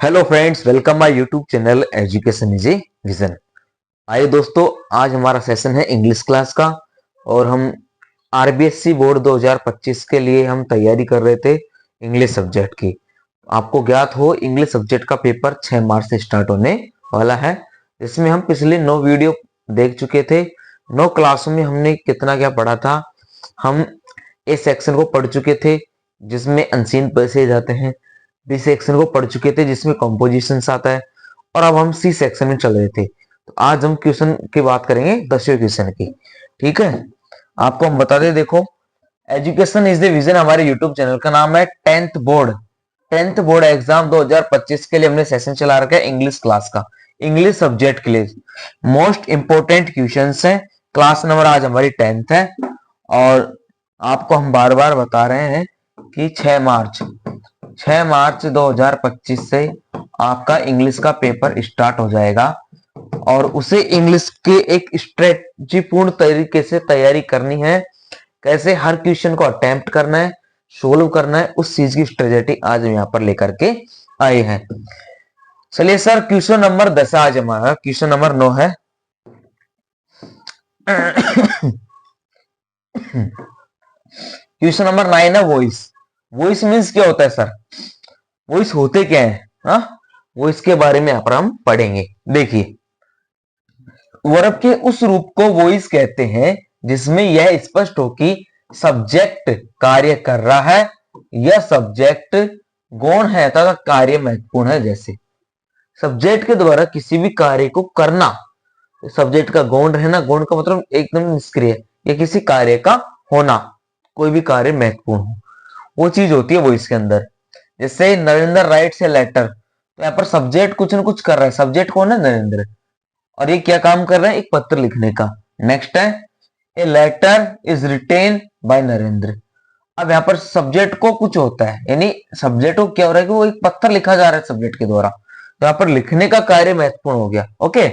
Hello friends, welcome my YouTube channel education is a vision. आइए दोस्तों, आज हमारा सेशन है इंग्लिश क्लास का और हम आरबीएससी बोर्ड 2025 के लिए हम तैयारी कर रहे थे इंग्लिश सब्जेक्ट की। आपको ज्ञात हो, इंग्लिश सब्जेक्ट का पेपर 6 मार्च से स्टार्ट होने वाला है। इसमें हम पिछले 9 वीडियो देख चुके थे। 9 क्लासों में हमने कितना क्या पढ़ा था। हम ए सेक्शन को पढ़ चुके थे जिसमें अनसीन पैसेज आते हैं। बी सेक्शन को पढ़ चुके थे जिसमें कंपोजिशन आता है। और अब हम सी सेक्शन में चल रहे थे। तो आज हम क्वेश्चन की बात करेंगे 10वें क्वेश्चन की। ठीक है, आपको हम बता दें, देखो, एजुकेशन इज द विजन हमारे यूट्यूब चैनल का नाम है। 10th बोर्ड एग्जाम 2025 के लिए हमने सेशन चला रखा है इंग्लिश क्लास का, इंग्लिश सब्जेक्ट के लिए मोस्ट इंपोर्टेंट क्वेश्चंस है। क्लास नंबर आज हमारी 10th है और आपको हम बार बार बता रहे हैं कि 6 मार्च 2025 से आपका इंग्लिश का पेपर स्टार्ट हो जाएगा और उसे इंग्लिश के एक स्ट्रेटजी पूर्ण तरीके से तैयारी करनी है। कैसे हर क्वेश्चन को अटेम्प्ट करना है, सोल्व करना है, उस चीज की स्ट्रेटजी आज हम यहाँ पर लेकर के आए हैं। चलिए सर, क्वेश्चन नंबर 10 आज हमारा क्वेश्चन नंबर 9 है। क्वेश्चन नंबर 9 है वॉइस। वॉइस मीन्स क्या होता है सर? वॉइस होते क्या है? वॉइस के बारे में यहाँ पर हम पढ़ेंगे। देखिए, वर्ब के उस रूप को वॉइस कहते हैं जिसमें यह स्पष्ट हो कि सब्जेक्ट कार्य कर रहा है या सब्जेक्ट गौण है तथा कार्य महत्वपूर्ण है। जैसे सब्जेक्ट के द्वारा किसी भी कार्य को करना, सब्जेक्ट का गौण रहना, गौण का मतलब एकदम निष्क्रिय या किसी कार्य का होना, कोई भी कार्य महत्वपूर्ण हो, वो चीज होती है वॉइस के अंदर। जैसे नरेंद्र राइट्स ए लेटर, तो यहाँ पर सब्जेक्ट कुछ ना कुछ कर रहा है। सब्जेक्ट कौन है? नरेंद्र। और ये क्या काम कर रहा है? एक पत्र लिखने का। नेक्स्ट है a letter is written by Narendra. अब यहाँ पर सब्जेक्ट को कुछ होता है, यानी सब्जेक्ट को क्या हो रहा है कि वो एक पत्र लिखा जा रहा है सब्जेक्ट के द्वारा, तो यहाँ पर लिखने का कार्य महत्वपूर्ण हो गया। ओके,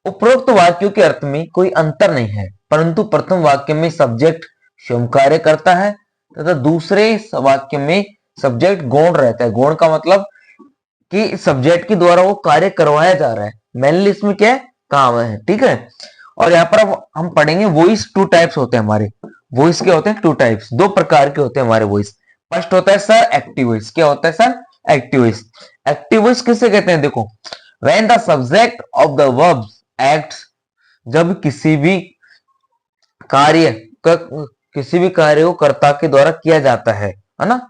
उपरोक्त वाक्यों के अर्थ में कोई अंतर नहीं है, परंतु प्रथम वाक्य में सब्जेक्ट स्वयं कार्य करता है तथा दूसरे वाक्य में सब्जेक्ट गौण रहता है। गौण का मतलब कि सब्जेक्ट के द्वारा वो कार्य करवाया जा रहा है, मेनली इसमें क्या है? काम है। ठीक है, और यहाँ पर अब हम पढ़ेंगे वॉइस। 2 टाइप्स होते हैं हमारे वॉइस। क्या होते हैं? 2 टाइप्स, 2 प्रकार के होते हैं हमारे वॉइस। फर्स्ट होता है सर एक्टिव वॉइस। क्या होता है sir? Active voice. Active voice किसे कहते हैं? देखो, when the subject of the verb acts, जब किसी भी कार्य को कर्ता के द्वारा किया जाता है ना।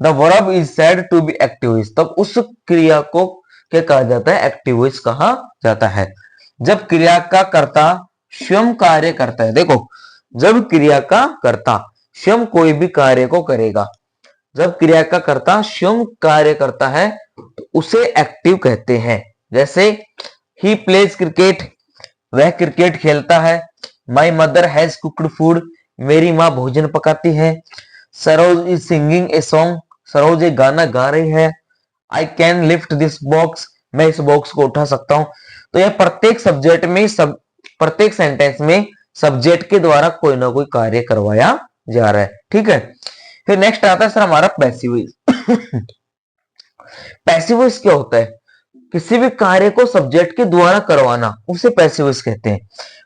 The verb is said to be active voice, तब उस क्रिया को क्या कहा जाता है? एक्टिव वॉइस कहा जाता है। जब क्रिया का कर्ता स्वयं कार्य करता है, देखो, जब क्रिया का कर्ता स्वयं कोई भी कार्य को करेगा, जब क्रिया का कर्ता स्वयं कार्य करता है तो उसे एक्टिव कहते हैं। जैसे ही प्लेज क्रिकेट, वह क्रिकेट खेलता है। My mother has cooked food, मेरी माँ भोजन पकाती है। Saroj is singing a song, Saroj एक गाना गा रही है। I can lift this box, मैं इस बॉक्स को उठा सकता हूं। तो यह प्रत्येक सब्जेक्ट में प्रत्येक सेंटेंस में सब्जेक्ट के द्वारा कोई ना कोई कार्य करवाया जा रहा है। ठीक है, फिर नेक्स्ट आता है सर हमारा पैसिव वॉइस। पैसिव वॉइस क्या होता है? किसी भी कार्य को सब्जेक्ट के द्वारा करवाना, उसे पैसिव वॉइस कहते हैं।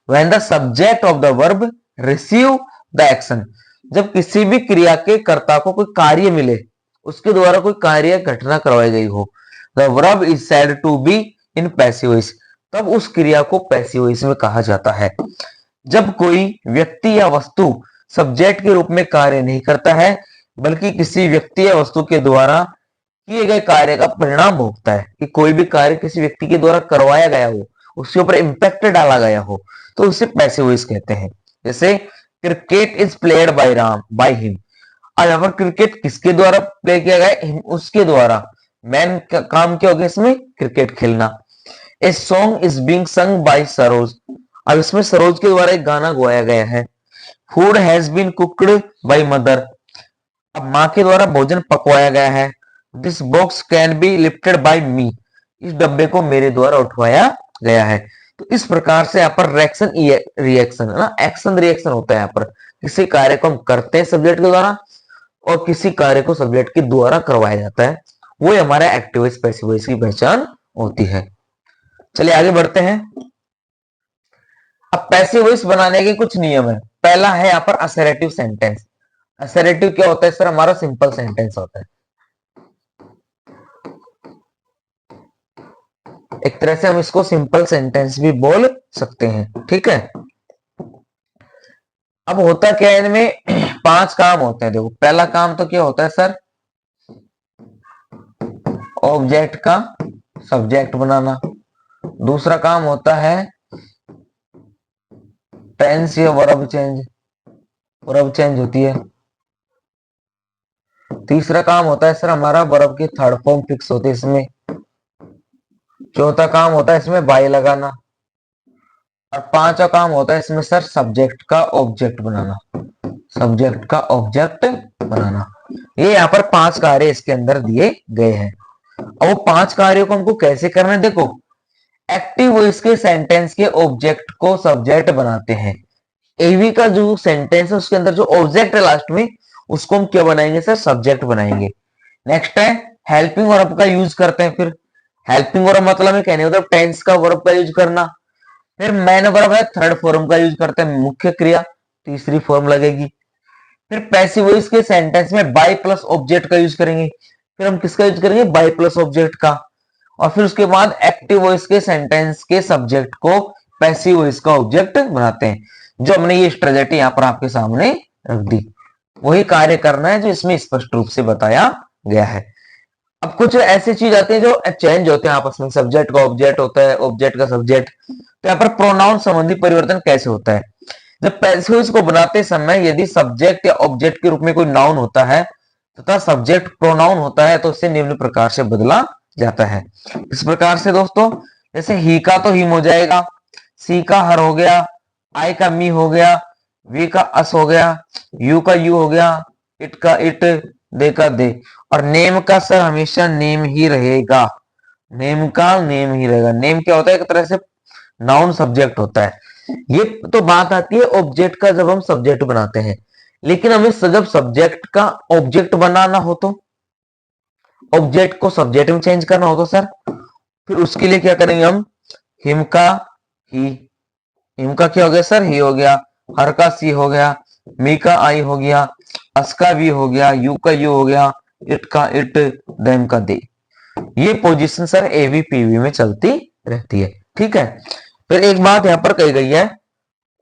When the subject of the verb receive the action, जब किसी भी क्रिया के कर्ता को कोई कार्य मिले, उसके द्वारा कोई कार्य घटना करवाई गई हो, the verb is said to be in passive voice, तब उस क्रिया को पैसिव वॉइस में कहा जाता है। जब कोई व्यक्ति या वस्तु सब्जेक्ट के रूप में कार्य नहीं करता है, बल्कि किसी व्यक्ति या वस्तु के द्वारा किए गए कार्य का परिणाम भोगता है, कि कोई भी कार्य किसी व्यक्ति के द्वारा करवाया गया हो, उसके ऊपर इंपैक्ट डाला गया हो, तो उसे पैसिव वॉइस कहते हैं। जैसे cricket is played by him. अब यहाँ पर क्रिकेट किसके द्वारा प्ले किया गया? उसके द्वारा। मैन का काम क्या हो गया इसमें? क्रिकेट खेलना। ए song is being sung by Saroj, अब इसमें सरोज के द्वारा एक गाना गाया गया है। Food has been cooked by mother, अब माँ के द्वारा भोजन पकवाया गया है। This box can be lifted by me, इस डब्बे को मेरे द्वारा उठवाया गया है। तो इस प्रकार से यहाँ पर रिएक्शन रिएक्शन है ना, एक्शन रिएक्शन होता है। यहाँ पर किसी कार्य को हम करते हैं सब्जेक्ट के द्वारा और किसी कार्य को सब्जेक्ट के द्वारा करवाया जाता है, वो हमारा एक्टिव वॉइस पैसिव वॉइस की पहचान होती है। चलिए आगे बढ़ते हैं। अब पैसिव वॉइस बनाने के कुछ नियम है। पहला है यहाँ पर असर्टिव सेंटेंस। असर्टिव क्या होता है सर? हमारा सिंपल सेंटेंस होता है। एक तरह से हम इसको सिंपल सेंटेंस भी बोल सकते हैं, ठीक है। अब होता क्या है इनमें 5 काम होते हैं। देखो पहला काम तो क्या होता है सर? ऑब्जेक्ट का सब्जेक्ट बनाना। दूसरा काम होता है टेंस या वर्ब चेंज, वर्ब चेंज होती है। तीसरा काम होता है सर हमारा वर्ब की थर्ड फॉर्म फिक्स होती है इसमें। चौथा काम होता है इसमें बाय लगाना। और पांचवा काम होता है इसमें सर सब्जेक्ट का ऑब्जेक्ट बनाना, सब्जेक्ट का ऑब्जेक्ट बनाना। ये यहाँ पर 5 कार्य इसके अंदर दिए गए हैं। अब वो 5 कार्यों को हमको कैसे करना है? देखो एक्टिव वॉइस के सेंटेंस के ऑब्जेक्ट को सब्जेक्ट बनाते हैं। एवी का जो सेंटेंस है उसके अंदर जो ऑब्जेक्ट है लास्ट में, उसको हम क्या बनाएंगे सर? सब्जेक्ट बनाएंगे। नेक्स्ट है हेल्पिंग वर्ब का यूज करते हैं। फिर हेल्पिंग वर्ब मतलब है कहने मतलब टेंस का वर्ब का यूज करना। फिर मेन वर्ब है थर्ड फॉर्म का यूज करते हैं, मुख्य क्रिया तीसरी फॉर्म लगेगी। फिर पैसिव वॉइस के सेंटेंस में बाय प्लस ऑब्जेक्ट का यूज करेंगे। फिर हम किसका यूज करेंगे? बाय प्लस ऑब्जेक्ट का। और फिर उसके बाद एक्टिव वॉइस के सेंटेंस के सब्जेक्ट को पैसिव वॉइस का ऑब्जेक्ट बनाते हैं। जो हमने ये स्ट्रेटेजी यहाँ पर आपके सामने रख दी, वही कार्य करना है जो इसमें स्पष्ट रूप से बताया गया है। अब कुछ ऐसी चीज आती है जो चेंज होते हैं आपस में। सब्जेक्ट का ऑब्जेक्ट होता है, ऑब्जेक्ट का सब्जेक्ट। तो यहाँ पर प्रोनाउन संबंधी परिवर्तन कैसे होता है? जब पैसिव वॉइस को बनाते समय यदि सब्जेक्ट या ऑब्जेक्ट के रूप में कोई नाउन होता है तथा सब्जेक्ट प्रोनाउन होता है तो उसे निम्न प्रकार से बदला जाता है। इस प्रकार से दोस्तों, जैसे ही का तो हिम हो जाएगा, सी का हर हो गया, आई का मी हो गया, वी का अस हो गया, यू का यू हो गया, इट का इट, दे का दे। और नेम का सर हमेशा नेम ही रहेगा। नेम का नेम ही रहेगा। नेम क्या होता है? एक तरह से नाउन सब्जेक्ट होता है। ये तो बात आती है ऑब्जेक्ट का जब हम सब्जेक्ट बनाते हैं। लेकिन हमें जब सब्जेक्ट का ऑब्जेक्ट बनाना हो तो, ऑब्जेक्ट को सब्जेक्ट में चेंज करना हो तो सर फिर उसके लिए क्या करेंगे हम? हिम का ही, हिम का क्या हो गया सर? ही हो गया। हर का सी हो गया, मी का आई हो गया, अस का वी हो गया, यू का यू हो गया, इट का इट, देम का दे। ये पोजीशन सर एवी पीवी में चलती रहती है, ठीक है। फिर एक बात यहां पर कही गई है,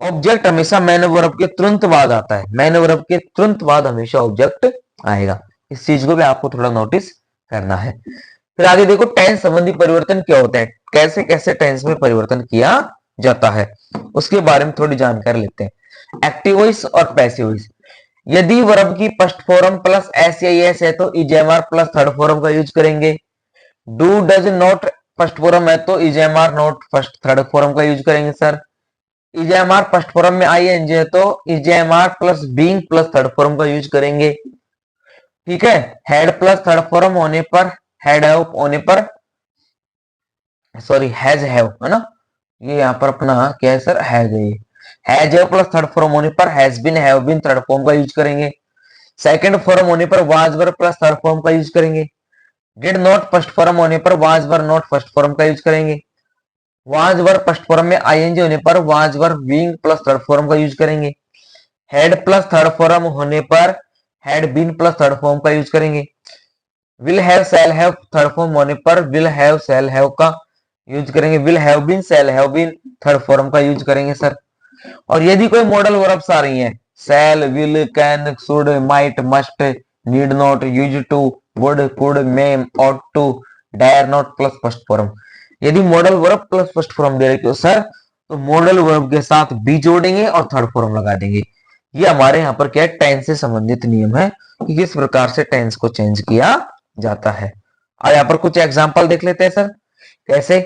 ऑब्जेक्ट हमेशा मैन वर्ब के तुरंत बाद आता है। मैन वर्ब के तुरंत बाद हमेशा ऑब्जेक्ट आएगा। इस चीज को भी आपको थोड़ा नोटिस करना है। फिर आगे देखो टेंस संबंधी परिवर्तन क्या होते हैं, कैसे कैसे टेंस में परिवर्तन किया जाता है, उसके बारे में थोड़ी जानकारी लेते हैं। एक्टिव वॉइस और पैसिव वॉइस। यदि वर्ब की फर्स्ट फॉर्म प्लस एस या एस है तो इजेएमआर प्लस थर्ड फॉर्म का यूज करेंगे। Do does not first form है तो is am are not first third form का यूज करेंगे सर। इजेएमआर फर्स्ट फॉर्म में आईएनजी है तो is am are plus being plus third form का यूज करेंगे, ठीक है। हेड प्लस थर्ड फॉर्म होने पर, हेड हैव होने पर, सॉरी हैज हैव है ना, ये यहाँ पर अपना क्या है सर? हैज है। Has have plus third form होने पर has been have been third form का यूज करेंगे। सेकंड फॉर्म होने पर was were plus third form का यूज करेंगे। डिड नॉट फर्स्ट फॉर्म होने पर was were not first form का यूज करेंगे। वाज वर फर्स्ट फॉर्म में आईएनजी होने पर was were being plus third form का यूज करेंगे। हेड प्लस थर्ड फॉर्म होने पर had been plus third form का यूज करेंगे। Will have shall have third form होने पर विल हैव शैल हैव का यूज करेंगे। Will have been shall have been third form का यूज करेंगे सर। और यदि कोई मॉडल वर्ब्स आ रही हैं, shall, will, can, should, might, must, need not, use to, would, could, may, ought to, dare not plus first form. यदि modal verb plus first form दे रहे हो सर तो मॉडल वर्ब के साथ बी जोड़ेंगे और थर्ड फॉर्म लगा देंगे। ये हमारे यहाँ पर क्या है? टेंस से संबंधित नियम है कि किस प्रकार से टेंस को चेंज किया जाता है। और यहाँ पर कुछ एग्जाम्पल देख लेते हैं सर। कैसे?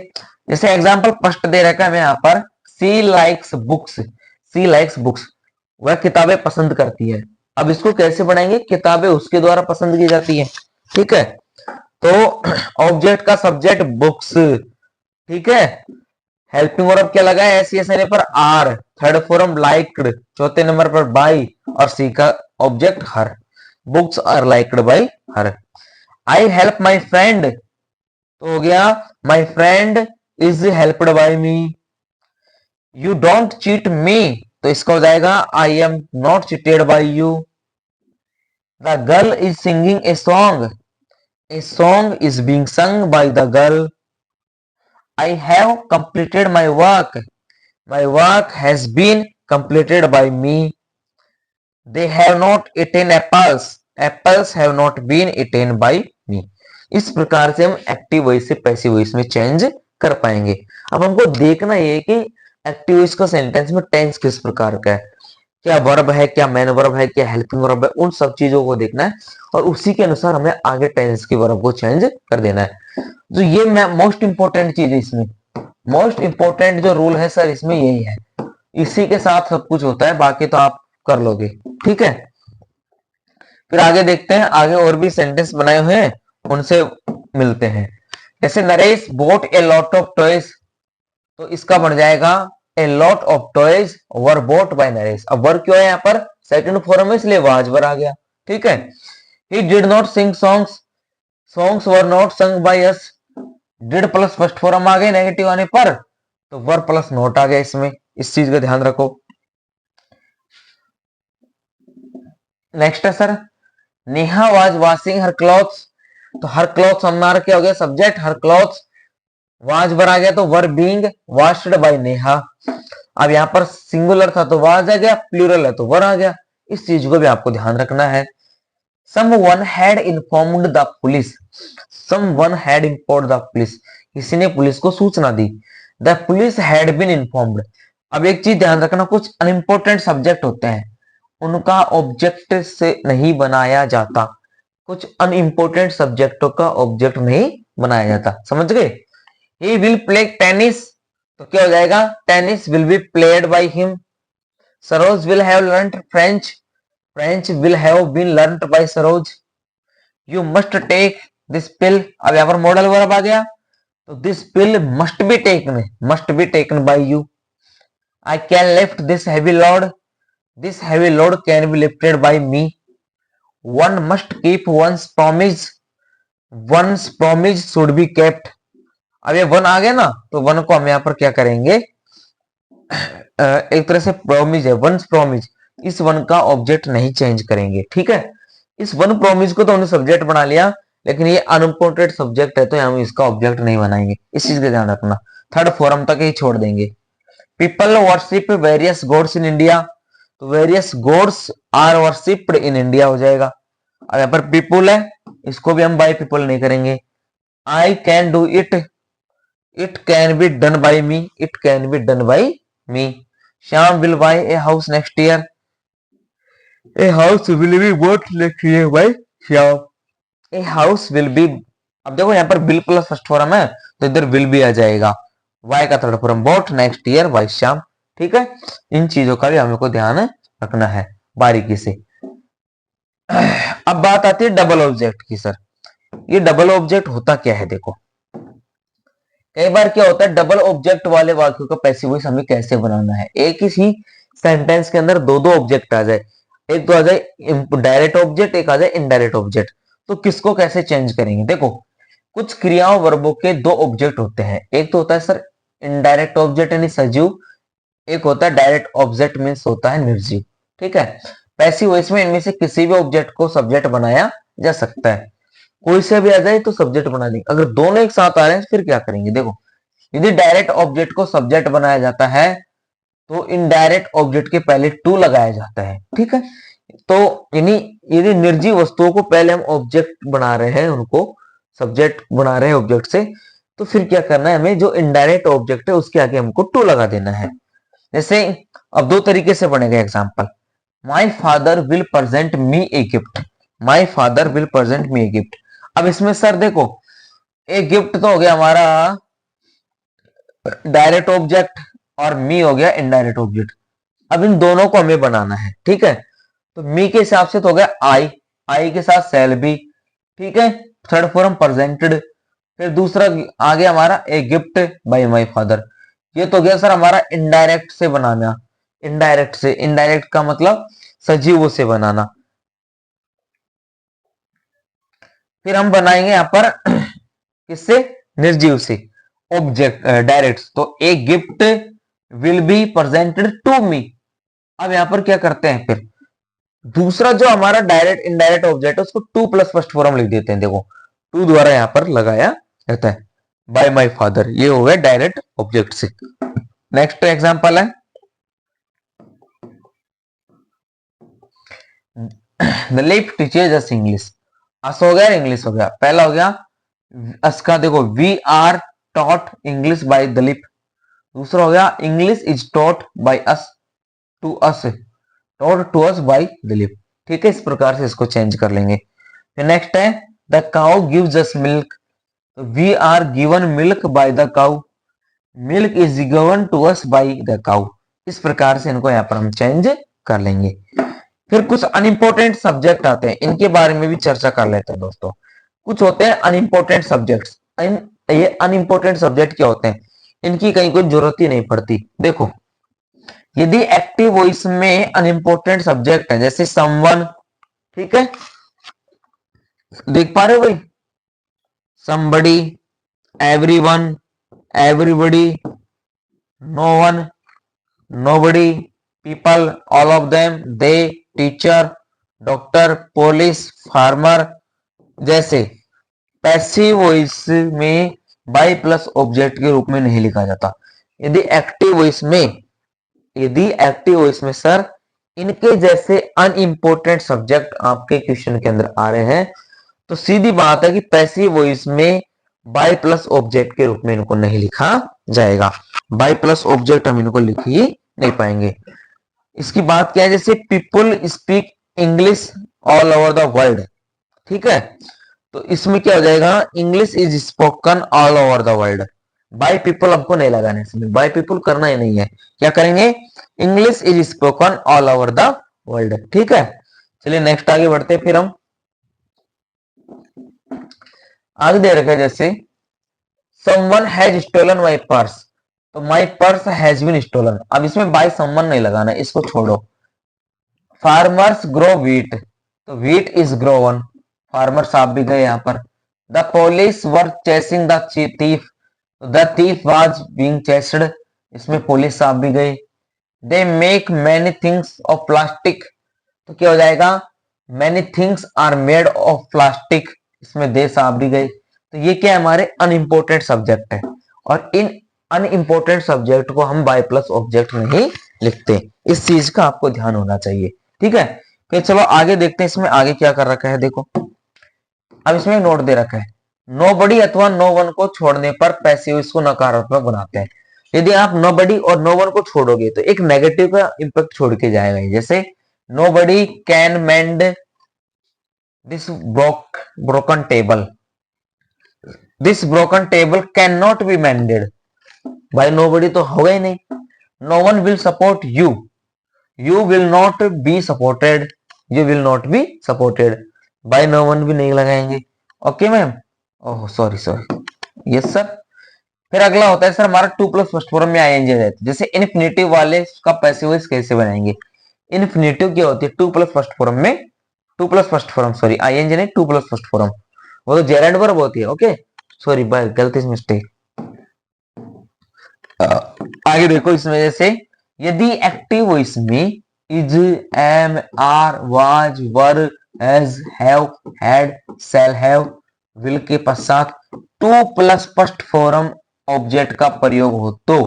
जैसे एग्जाम्पल फर्स्ट दे रखा है हमें यहाँ पर, सी लाइक्स बुक्स। सी लाइक्स बुक्स, वह किताबें पसंद करती है। अब इसको कैसे बनाएंगे? किताबें उसके द्वारा पसंद की जाती है, ठीक है। तो ऑब्जेक्ट का सब्जेक्ट बुक्स, ठीक है। हेल्पिंग वर्ब क्या लगा है? एस आने पर आर, थर्ड फॉर्म लाइक्ड, चौथे नंबर पर बाई, और सी का object her. Books are liked by her. I help my friend, तो हो गया my friend is helped by me. You don't cheat me, तो इसका हो जाएगा I am not cheated by you. The girl is singing a song, a song is being sung by the girl। I have completed my work, my work has been completed by me। They have not eaten apples, apples have not been eaten by me। इस प्रकार से हम active voice से passive voice में change कर पाएंगे। अब हमको देखना ये कि एक्टिव वॉइस का सेंटेंस में टेंस किस प्रकार का है, क्या वर्ब है, क्या मेन वर्ब है, क्या हेल्पिंग वर्ब है, उन सब चीजों को देखना है और उसी के अनुसार हमें आगे टेंस की वर्ब को चेंज कर देना है। तो ये मोस्ट इंपॉर्टेंट चीज है इसमें, मोस्ट इंपॉर्टेंट जो रूल है सर इसमें यही है, इसी के साथ सब कुछ होता है, बाकी तो आप कर लोगे। ठीक है, फिर आगे देखते हैं, आगे और भी सेंटेंस बनाए हुए हैं उनसे मिलते हैं। जैसे Naresh bought a lot of toys, तो इसका बन जाएगा a lot of toys were bought by Naresh. अब वर क्यों है यहाँ पर, सेकंड फॉर्म है इसलिए वाज वर आ गया। ठीक है, he did not sing songs, songs were not sung by us. Did plus first form आ गए नेगेटिव आने पर, तो वर प्लस नॉट आ गया इसमें, इस चीज का ध्यान रखो। नेक्स्ट है sir, Neha was washing her clothes, तो हर क्लॉथ्स हमारा क्या हो गया subject, her clothes was were आ गया, तो were being washed by Neha. अब यहाँ पर सिंगुलर था तो वाज आ गया, प्लूरल है तो वर आ गया, इस चीज को भी आपको ध्यान रखना है। Someone had informed the police, someone had informed the police, किसी ने पुलिस को सूचना दी। The police had been informed। अब एक चीज ध्यान रखना, कुछ अनइम्पोर्टेंट सब्जेक्ट होते हैं उनका ऑब्जेक्ट से नहीं बनाया जाता, कुछ अनइम्पोर्टेंट सब्जेक्टों का ऑब्जेक्ट नहीं बनाया जाता, समझ गए। He will play tennis, तो क्या हो जाएगा, tennis will be played by him। Saroj will have learnt French, French will have been learnt by Saroj. You must take this pill, अब यहाँ पर मॉडल वर्ब आ गया, तो this pill must be taken by you। I can lift this heavy load, this heavy load can be lifted by me। One must keep one's promise should be kept। अब ये one आ गया ना, तो one को हम यहाँ पर क्या करेंगे, एक तरह से प्रॉमिस है, वन प्रॉमिस, इस वन का ऑब्जेक्ट नहीं चेंज करेंगे। ठीक है, इस वन प्रॉमिस को तो हमने सब्जेक्ट बना लिया, लेकिन ये अनइम्पोर्टेंट सब्जेक्ट है तो हम इसका ऑब्जेक्ट नहीं बनाएंगे, इस चीज का ध्यान रखना, थर्ड फॉर्म तक ही छोड़ देंगे। People worship various gods in India, तो various gods are worshipped in India हो जाएगा। अब यहाँ पर पीपुल है, इसको भी हम बाय पीपल नहीं करेंगे। I can do it, it can be done by me, it can be done by me. Shyam will buy a house next year, a house will be bought next year by Shyam. A house will be, अब देखो यहाँ पर will plus first form है तो इधर will भी आ जाएगा, buy का third form bought next year by Shyam. ठीक है, इन चीजों का भी हमको ध्यान रखना है बारीकी से। अब बात आती है डबल ऑब्जेक्ट की। सर ये डबल ऑब्जेक्ट होता क्या है, देखो कई बार क्या होता है डबल ऑब्जेक्ट वाले वाक्यों का पैसिव वॉइस हमें कैसे बनाना है, एक ही सेंटेंस के अंदर दो दो ऑब्जेक्ट आ जाए, एक तो आ जाए डायरेक्ट ऑब्जेक्ट, एक आ जाए इनडायरेक्ट ऑब्जेक्ट, तो किसको कैसे चेंज करेंगे। देखो कुछ क्रियाओं वर्बों के दो ऑब्जेक्ट होते हैं, एक तो होता है सर इनडायरेक्ट ऑब्जेक्ट यानी सजीव, एक होता है डायरेक्ट ऑब्जेक्ट मीन्स होता है निर्जीव। ठीक है, पैसिव वॉइस में इनमें से किसी भी ऑब्जेक्ट को सब्जेक्ट बनाया जा सकता है, कोई से भी आ जाए तो सब्जेक्ट बना देंगे। अगर दोनों एक साथ आ रहे हैं फिर क्या करेंगे, देखो यदि डायरेक्ट ऑब्जेक्ट को सब्जेक्ट बनाया जाता है तो इनडायरेक्ट ऑब्जेक्ट के पहले टू लगाया जाता है। ठीक है, तो यानी यदि निर्जीव वस्तुओं को पहले हम ऑब्जेक्ट बना रहे हैं, उनको सब्जेक्ट बना रहे हैं ऑब्जेक्ट से, तो फिर क्या करना है, हमें जो इनडायरेक्ट ऑब्जेक्ट है उसके आगे हमको टू लगा देना है। जैसे अब दो तरीके से बनेगा example, my father will present me a gift, my father will present me a gift. अब इसमें सर देखो एक गिफ्ट तो हो गया हमारा डायरेक्ट ऑब्जेक्ट और मी हो गया इनडायरेक्ट ऑब्जेक्ट, अब इन दोनों को हमें बनाना है। ठीक है, तो मी के हिसाब से तो हो गया आई, आई के साथ सेल भी, ठीक है, थर्ड फॉर्म प्रेजेंटेड, फिर दूसरा आ गया हमारा a gift bye my father, ये तो गया सर हमारा इनडायरेक्ट से बनाना, इनडायरेक्ट से, इनडायरेक्ट का मतलब सजीवों से बनाना। फिर हम बनाएंगे यहां पर किससे, निर्जीव से, ऑब्जेक्ट डायरेक्ट। तो a gift will be presented to me. अब यहां पर क्या करते हैं, फिर दूसरा जो हमारा डायरेक्ट इनडायरेक्ट ऑब्जेक्ट है उसको टू प्लस फर्स्ट फॉर्म लिख देते हैं। देखो टू द्वारा यहां पर लगाया जाता है, बाय माय फादर, ये हो गया डायरेक्ट ऑब्जेक्ट से। नेक्स्ट एग्जांपल है दिलीप टीचर्स अस इंग्लिश। अस हो गया, इंग्लिश हो गया। पहला हो गया अस का, देखो we are taught English by Dilip. दूसरा हो गया English is taught by us, to us, taught to us by Dilip. ठीक है, इस प्रकार से इसको चेंज कर लेंगे। फिर नेक्स्ट है the cow gives us milk. तो we are given milk by the cow, milk is given to us by the cow. इस प्रकार से इनको यहां पर हम चेंज कर लेंगे। फिर कुछ अनइंपोर्टेंट सब्जेक्ट आते हैं, इनके बारे में भी चर्चा कर लेते हैं दोस्तों। कुछ होते हैं अनइंपोर्टेंट सब्जेक्ट्स। ये अनइंपोर्टेंट सब्जेक्ट क्या होते हैं, इनकी कहीं कोई जरूरत ही नहीं पड़ती। देखो यदि एक्टिव वॉइस में अनइंपोर्टेंट सब्जेक्ट है, जैसे समवन, ठीक है, देख पा रहे हो भाई, somebody, everyone, everybody, no one, nobody, people, all of them, they, teacher, doctor, police, farmer. जैसे पैसिव वॉइस में बाय प्लस ऑब्जेक्ट के रूप में नहीं लिखा जाता। यदि एक्टिव वॉइस में, यदि एक्टिव वॉइस में सर इनके जैसे अनइंपोर्टेंट सब्जेक्ट आपके क्वेश्चन के अंदर आ रहे हैं, तो सीधी बात है कि पैसिव वॉइस में बाय प्लस ऑब्जेक्ट के रूप में इनको नहीं लिखा जाएगा। बाय प्लस ऑब्जेक्ट हम इनको लिख ही नहीं पाएंगे। इसकी बात क्या है, जैसे people speak English all over the world, ठीक है, तो इसमें क्या हो जाएगा, English is spoken all over the world. By people हमको नहीं लगाना है, इसमें बाय पीपल करना ही नहीं है। क्या करेंगे, English is spoken all over the world. ठीक है, चलिए नेक्स्ट आगे बढ़ते फिर हम। आगे दे रखा है जैसे someone has stolen my purse, तो my purse has been stolen। अब इसमें by someone नहीं लगाना, इसको छोड़ो। farmers grow wheat, तो wheat is grown, farmers आप भी गए यहाँ पर। the police were chasing the thief, the thief was being chased, इसमें पुलिस आप भी गए। they make many things of plastic, तो क्या हो जाएगा, many things are made of plastic, इसमें देश आप भी गए। तो ये क्या हमारे अनइंपोर्टेंट सब्जेक्ट है, और इन अनइंपोर्टेंट सब्जेक्ट को हम बाय प्लस ऑब्जेक्ट नहीं लिखते। इस चीज का आपको ध्यान होना चाहिए। ठीक है, फिर चलो आगे देखते हैं इसमें आगे क्या कर रखा है। देखो अब इसमें नोट दे रखा है, नोबडी अथवा नो वन को छोड़ने पर पैसिव इसको नकारात्मक बनाते हैं। यदि आप नोबडी और नो वन को छोड़ोगे तो एक नेगेटिव का इंपैक्ट छोड़ के जाएगा। जैसे nobody can mend this broken table, this broken table can not be mended. भाई नोबडी तो होगा ही नहीं। No one will support you, you will not be supported, you will not be supported. By no one भी नहीं लगाएंगे। Okay ma'am, oh sorry sorry, yes sir. फिर अगला होता है सर हमारा टू प्लस फर्स्ट फॉर्म में आईएनजी आ जाती है। जैसे इन्फिनेटिव वाले का पैसिव वॉइस कैसे बनाएंगे, इन्फिनेटिव क्या होती है, टू प्लस फर्स्ट फॉर्म में, to plus first form, sorry ING नहीं, टू प्लस फर्स्ट फॉर्म, वो तो जेरेंड वर्ब होती है। ओके सॉरी बाय, गलती से मिस्टेक। आगे देखो इसमें जैसे यदि एक्टिव वॉइस में is, am, are, was, were, has, have, had, shall have, will के पश्चात to plus first form object का प्रयोग हो तो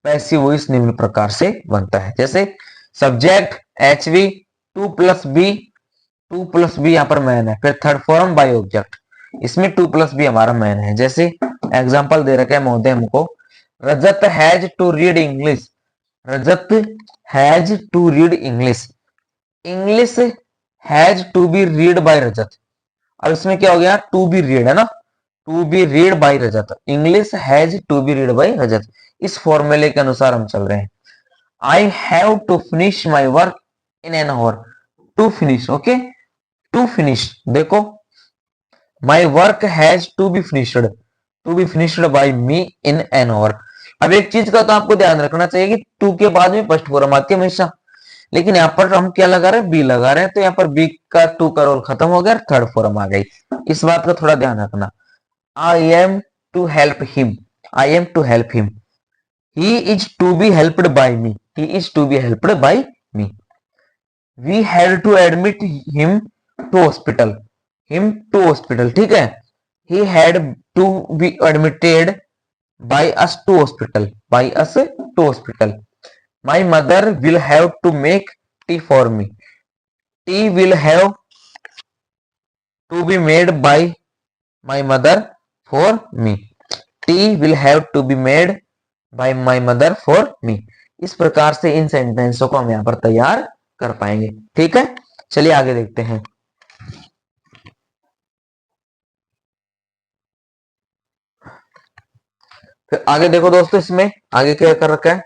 पैसिव वॉइस निम्न प्रकार से बनता है। जैसे subject H V, to plus be, to plus be यहाँ पर मैन है, फिर थर्ड फॉर्म बाय ऑब्जेक्ट, इसमें टू प्लस बी हमारा मैन है। जैसे एग्जांपल दे रखे हैं महोदय हमको, Rajat has to read English, Rajat has to read English, English has to be read by Rajat. अब इसमें क्या हो गया, टू बी रीड है ना, to be read by Rajat, English has to be read by Rajat. इस फॉर्मूले के अनुसार हम चल रहे हैं। I have to finish my work in an hour, to finish, okay, to finish. देखो my work has to be finished, to be finished by me in an hour. अब एक चीज का तो आपको ध्यान रखना चाहिए कि टू के बाद में फर्स्ट फॉर्म आती है हमेशा, लेकिन यहाँ पर हम क्या लगा रहे हैं, बी लगा रहे हैं, तो यहाँ पर बी का टू का रोल खत्म हो गया, थर्ड फॉर्म आ गई। इस बात का थोड़ा ध्यान रखना। I am to help him, I am to help him, he is to be helped by me, he is to be helped by me, we had to admit him to hospital, him to hospital, ठीक है। He had to be admitted by us to hospital, by us to hospital, my mother will have to make tea for me, tea will have to be made by my mother for me, tea will have to be made by my mother for me. इस प्रकार से इन सेंटेंसों को हम यहां पर तैयार कर पाएंगे, ठीक है। चलिए आगे देखते हैं। फिर आगे देखो दोस्तों, इसमें आगे क्या कर रखा है।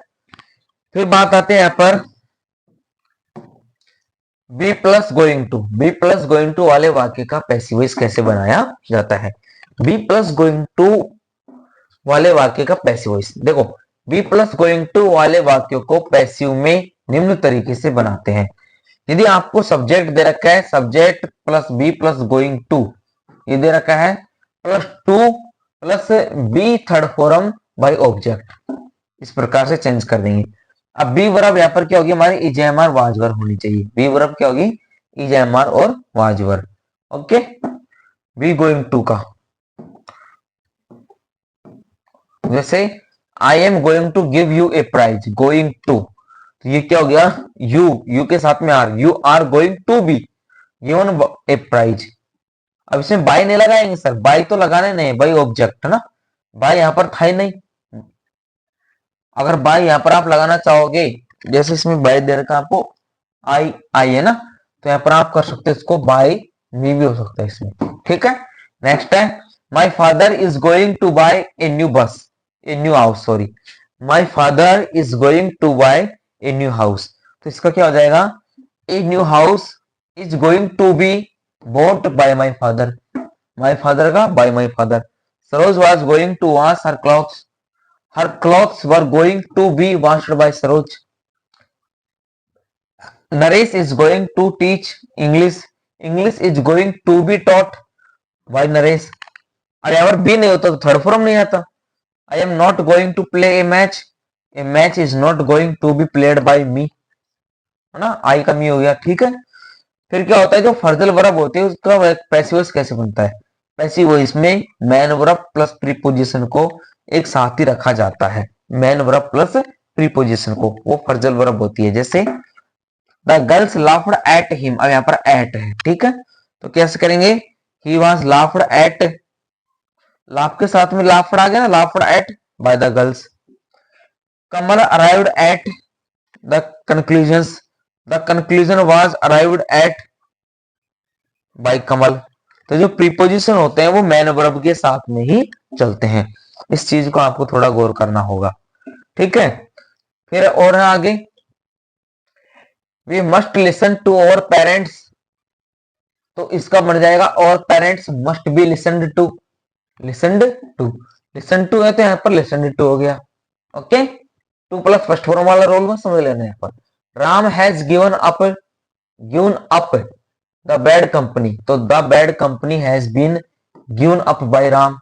फिर बात आते हैं यहां पर be plus going to, be plus going to वाले वाक्य का पैसिव वॉइस कैसे बनाया जाता है। बी प्लस गोइंग टू वाले वाक्य का पैसिव वॉइस, देखो बी प्लस गोइंग टू वाले वाक्यों को पैसिव में निम्न तरीके से बनाते हैं। यदि आपको सब्जेक्ट दे रखा है, subject plus be plus going to, ये दे रखा है plus to plus be third form by object, इस प्रकार से चेंज कर देंगे। अब बी वर्ब यहाँ पर क्या होगी, हमारी इजेमआर वाजवर होनी चाहिए। बी वर्ब क्या होगी, इजेमआर और was were. Okay, be going to का जैसे I am going to give you a prize, going to, तो ये क्या हो गया, यू के साथ में are, you are going to be given a prize. अब इसमें बाय नहीं लगाएंगे सर, बाय तो लगाने नहीं, बाय ऑब्जेक्ट है ना, बाय यहां पर था ही नहीं। अगर बाय यहां पर आप लगाना चाहोगे, जैसे इसमें बाय दे रखा आपको, आई आई है ना, तो यहां पर आप कर सकते हो इसको बाय मी भी हो सकता है इसमें, ठीक है। नेक्स्ट है my father is going to buy a new bus, a new house, sorry, my father is going to buy a new house, तो इसका क्या हो जाएगा, a new house is going to be bought by my father, my father का by my father, Saroj was going to wash her clothes, her clothes were going to be washed by Saroj, Naresh is going to teach English, English is going to be taught by Naresh। अरे अगर B नहीं होता तो third form नहीं आता। I am not going to play a match is not going to be played by me, है ना, आई का मी हो गया, ठीक है। फिर क्या होता है, जो फर्जल वर्ब होते हैं उसका पैसिव वॉइस कैसे बनता है। पैसिव वॉइस में मैन वर्ब प्लस प्रीपोजिशन को एक साथ ही रखा जाता है, मैन वर्ब प्लस प्रीपोजिशन को, वो फर्जल वर्ब होती है। जैसे the girls laughed at him, अब यहाँ पर एट है, ठीक है, तो कैसे करेंगे, he was laughed at, laugh के साथ में लाफ्ड आ गया ना, laughed at by the girls. Kamal arrived at the conclusion, the conclusion was arrived at by Kamal. तो जो प्रीपोजिशन होते हैं वो मैन वर्ब के साथ में ही चलते हैं, इस चीज को आपको थोड़ा गौर करना होगा, ठीक है। फिर और है आगे, we must listen to our parents, तो इसका बन जाएगा और parents must be listened to, listened to, listen to है तो यहाँ पर लिसनड टू हो गया। Okay, to plus first form वाला रोल में समझ लेना। यहाँ पर Ram has given up the bad company, तो the bad company has been given up by Ram.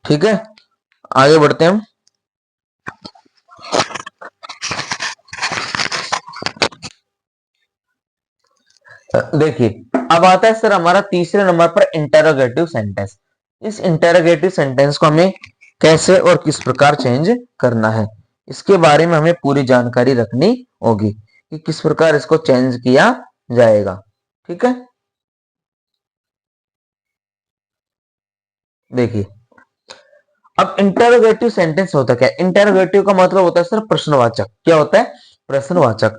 ठीक है, आगे बढ़ते हैं हम। देखिए, अब आता है सर हमारा तीसरे नंबर पर इंटेरोगेटिव सेंटेंस। इस इंटेरोगेटिव सेंटेंस को हमें कैसे और किस प्रकार चेंज करना है, इसके बारे में हमें पूरी जानकारी रखनी होगी कि किस प्रकार इसको चेंज किया जाएगा। ठीक है, देखिए, अब इंटेरोगेटिव सेंटेंस होता क्या है? इंटेरोगेटिव का मतलब होता है सर प्रश्नवाचक। क्या होता है? प्रश्नवाचक।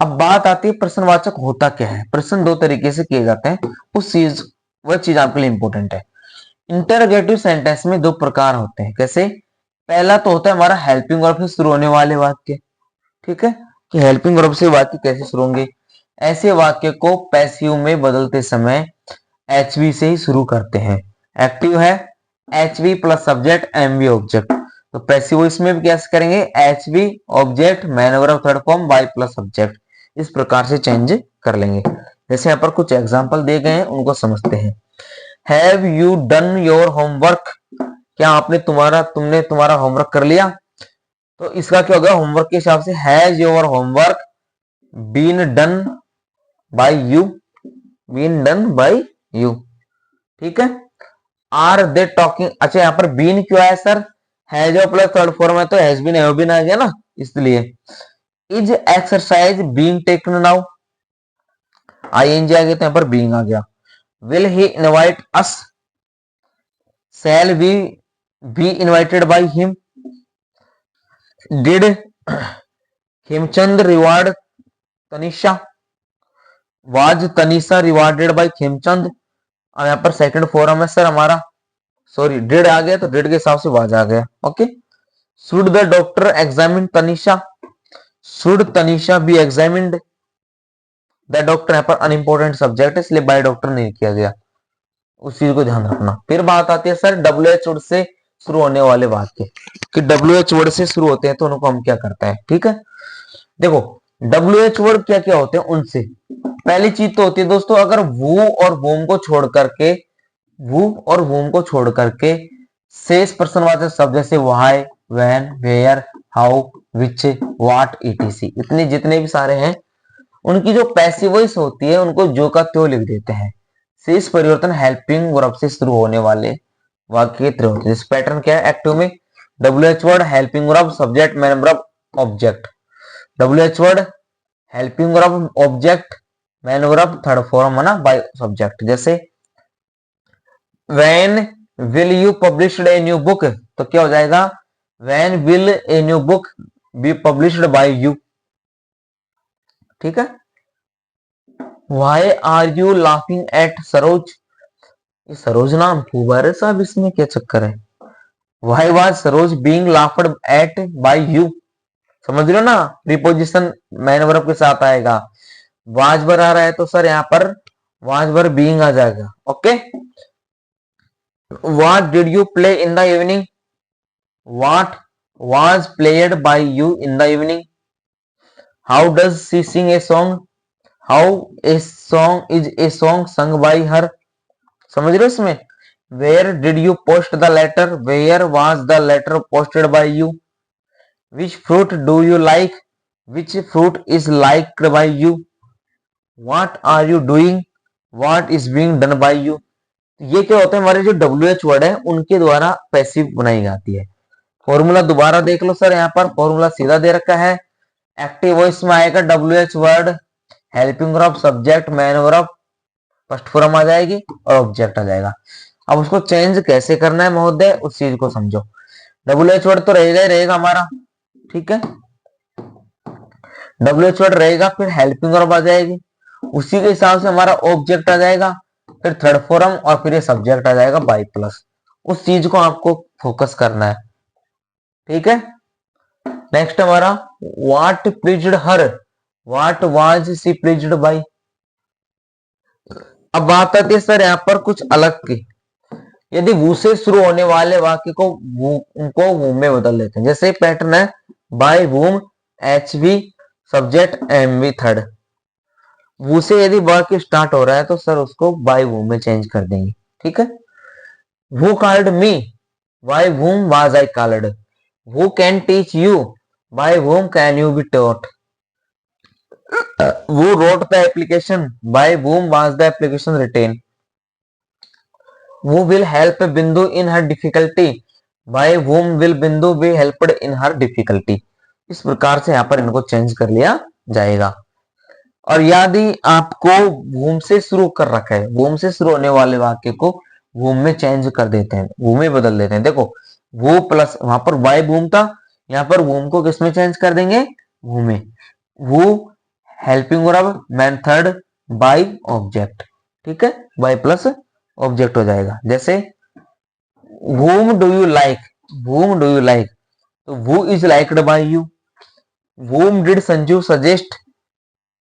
अब बात आती है प्रश्नवाचक होता क्या है। प्रश्न दो तरीके से किए जाते हैं, उस चीज वह चीज आपके लिए इंपॉर्टेंट है। इंटरोगेटिव सेंटेंस में दो प्रकार होते हैं। कैसे? पहला तो होता है हमारा हेल्पिंग वर्ब से शुरू होने वाले वाक्य। ठीक है, कि हेल्पिंग वर्ब से वाक्य कैसे शुरू होंगे? ऐसे वाक्य को पैसिव में बदलते समय एचवी से ही शुरू करते हैं। एक्टिव है, HV plus subject MV object. तो पैसिव इसमें भी कैसे करेंगे? HV object main verb third form by plus subject. इस प्रकार से चेंज कर लेंगे। जैसे यहाँ पर कुछ एग्जांपल दिए गए हैं, उनको समझते हैं। Have you done your homework? क्या तुमने तुम्हारा होमवर्क कर लिया? तो इसका क्या होगा? होमवर्क के हिसाब से has your homework been done by you? Been done by you. ठीक है, आर दे टॉकिंग। अच्छा, यहाँ पर बीन क्यों आया सर? हैज और प्लस थर्ड फॉर्म है तो हैज बीन हैव बीन आ गया ना, इसलिए। Is exercise being taken now? ING आ गया तो यहाँ पर बीइंग आ गया। Will he invite us? Shall we be invited by him? Did Hemchand reward Tanisha? Was Tanisha rewarded by Hemchand? और यहाँ पर सेकंड फॉर्म है सर हमारा, सॉरी डिड आ गया तो डिड के हिसाब से वाज आ गया। Okay, should the doctor examine Tanisha? Should Tanisha B examined? The doctor यहाँ पर अनइंपोर्टेंट सब्जेक्ट है, इसलिए बाय डॉक्टर नहीं किया गया। उस चीज को ध्यान रखना। फिर बात आती है सर डब्ल्यू एच वर्ड से शुरू होने वाले वाक्य, कि डब्ल्यू एच वर्ड से शुरू होते हैं तो उनको हम क्या करते हैं। ठीक है, देखो डब्ल्यू एच वर्ड क्या क्या होते हैं उनसे। पहली चीज तो होती है दोस्तों, अगर वो और वोम को छोड़ करके, वो और वोम को छोड़ करके शेष प्रश्नवाचक शब्द जैसे why, when, where, how, which, what, etc, इतने जितने भी सारे हैं, उनकी जो पैसिव वॉइस होती है उनको जो का त्यों लिख देते हैं। शेष परिवर्तन हेल्पिंग वर्ब से शुरू होने वाले वाक्य के तरह होते हैं। पैटर्न क्या है एक्टिव में? W H word, helping verb, subject, main verb, object. W H word, helping verb, object, main verb, third form है ना बाय सब्जेक्ट। जैसे when will you published a new book? तो क्या हो जाएगा? When will a new book be published by you? ठीक है, why are you laughing at Saroj? ये सरोज नाम खूब है साहब, इसमें क्या चक्कर है? Why was Saroj being laughed at by you? समझ रहे हो ना, प्रीपोजिशन मैन वर्ब के साथ आएगा। वाज वर आ रहा है तो सर यहाँ पर वाज वर बीइंग आ जाएगा। Okay, what did you play in the evening? What was played by you in the evening? How does she sing a song? How a song is a song sung by her? समझ रहे हो इसमें? Where did you post the letter? Where was the letter posted by you? Which fruit do you like? Which fruit is liked by you? What are you doing? What is being done by you? ये क्या होता है? हमारे जो W H word है उनके द्वारा passive बनाई जाती है। फॉर्मूला दोबारा देख लो सर, यहाँ पर फॉर्मूला सीधा दे रखा है। एक्टिव वॉइस में आएगा W H word, helping verb, subject, main verb, first form आ जाएगी और ऑब्जेक्ट आ जाएगा। अब उसको चेंज कैसे करना है महोदय, उस चीज को समझो। डब्ल्यू एच वर्ड तो रहेगा ही रहेगा हमारा, ठीक है, डब्ल्यू एच वर्ड रहेगा, फिर हेल्पिंग वर्ब आ जाएगी, उसी के हिसाब से हमारा ऑब्जेक्ट आ जाएगा, फिर थर्ड फॉर्म और फिर ये सब्जेक्ट आ जाएगा बाई प्लस। उस चीज को आपको फोकस करना है। ठीक है, नेक्स्ट हमारा what pleased her? What was she pleased by? अब बात आती है सर यहाँ पर कुछ अलग की। यदि वो से शुरू होने वाले वाक्य को उनको वूम में बदल लेते हैं। जैसे पैटर्न है by whom, H V, subject, M V third. वो से यदि वाक्य स्टार्ट हो रहा है तो सर उसको बाय वूम में चेंज कर देंगे। ठीक है, वो called me? by whom was I called, who can teach you, by whom can you be taught, who wrote the application, by whom was the application written, who will help Bindu in her difficulty, by whom will Bindu be helped in her difficulty। इस प्रकार से यहाँ पर इनको change कर लिया जाएगा। और यदि आपको whom से शुरू कर रखा है, whom से शुरू होने वाले वाक्य को whom में चेंज कर देते हैं, whom में बदल देते हैं। देखो वो प्लस वहां पर by whom था, यहाँ पर whom को किसमें चेंज कर देंगे, whom में। वो helping verb method by object, ठीक है, बाय प्लस ऑब्जेक्ट हो जाएगा। जैसे whom do you like, whom do you like, तो who is liked by you, whom did Sanju suggest,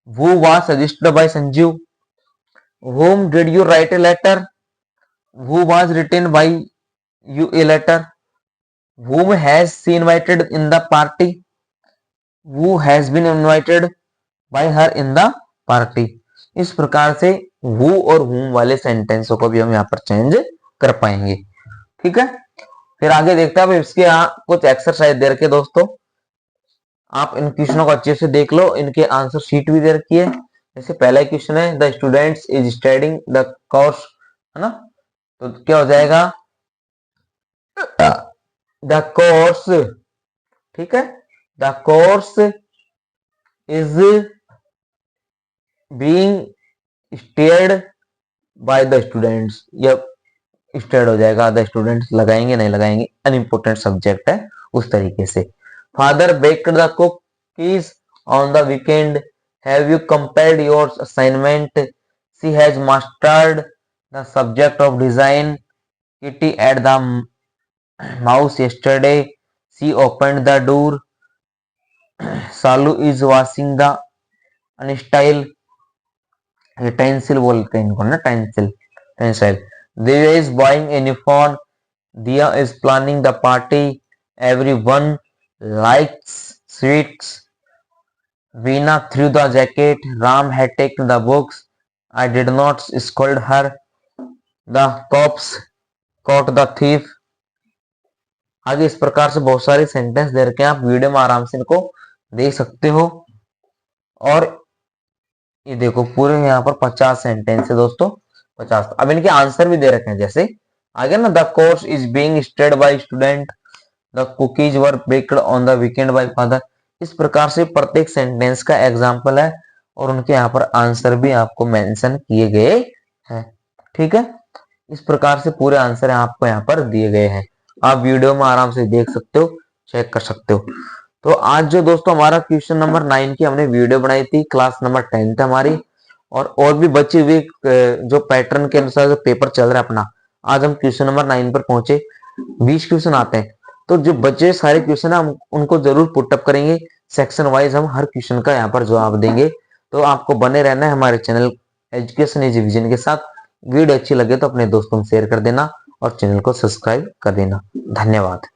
who was suggested by Sanju, whom did you write a letter, who was written by you a letter, whom has she invited in the party, who has been invited by her in the party। इस प्रकार से who और whom वाले सेंटेंसों को भी हम यहाँ पर चेंज कर पाएंगे, ठीक है। फिर आगे देखते हैं। अब इसके यहाँ कुछ एक्सरसाइज दे रखे दोस्तों, आप इन क्वेश्चनों को अच्छे से देख लो, इनके आंसर शीट भी दे रखी है। जैसे पहला क्वेश्चन है the students is studying the course, है ना, तो क्या हो जाएगा द कोर्स, ठीक है, the course is being stared by the students, या स्टेयर्ड हो जाएगा, द स्टूडेंट्स लगाएंगे नहीं लगाएंगे, अनइम्पोर्टेंट सब्जेक्ट है उस तरीके से। Father baked the cookies on the weekend, have you compared your assignment, she has mastered the subject of design, Kitty ate the mouse yesterday, she opened the door, Salu is washing the utensil, tensile बोलते हैं इनको ना, tensile, tensile. Divya is buying a new phone, Diya is planning the party, everyone likes sweets, Veena threw the jacket, Ram had taken the books, I did not scold her, the cops caught the thief। आगे इस प्रकार से बहुत सारे sentence दे रखे हैं, आप video में आराम से इनको देख सकते हो। और ये देखो पूरे यहाँ पर 50 सेंटेंस है दोस्तों, 50। अब इनके आंसर भी दे रखे हैं, जैसे आगे ना the course is being studied by student, the cookies were baked on the weekend bye father. इस प्रकार से प्रत्येक सेंटेंस का एग्जाम्पल है और उनके यहाँ पर आंसर भी आपको मेंशन किए गए हैं, ठीक है। इस प्रकार से पूरे आंसर आपको यहाँ पर दिए गए हैं, आप वीडियो में आराम से देख सकते हो, चेक कर सकते हो। तो आज जो दोस्तों हमारा क्वेश्चन नंबर 9 की हमने वीडियो बनाई थी, क्लास नंबर 10 हमारी, और भी बची हुई जो पैटर्न के अनुसार जो पेपर चल रहा है अपना, आज हम क्वेश्चन नंबर 9 पर पहुंचे। 20 क्वेश्चन आते हैं, तो जो बचे सारे क्वेश्चन है हम उनको जरूर पुटअप करेंगे, सेक्शन वाइज हम हर क्वेश्चन का यहाँ पर जवाब देंगे। तो आपको बने रहना है हमारे चैनल एजुकेशन इज विजन के साथ। वीडियो अच्छी लगे तो अपने दोस्तों में शेयर कर देना और चैनल को सब्सक्राइब कर देना। धन्यवाद।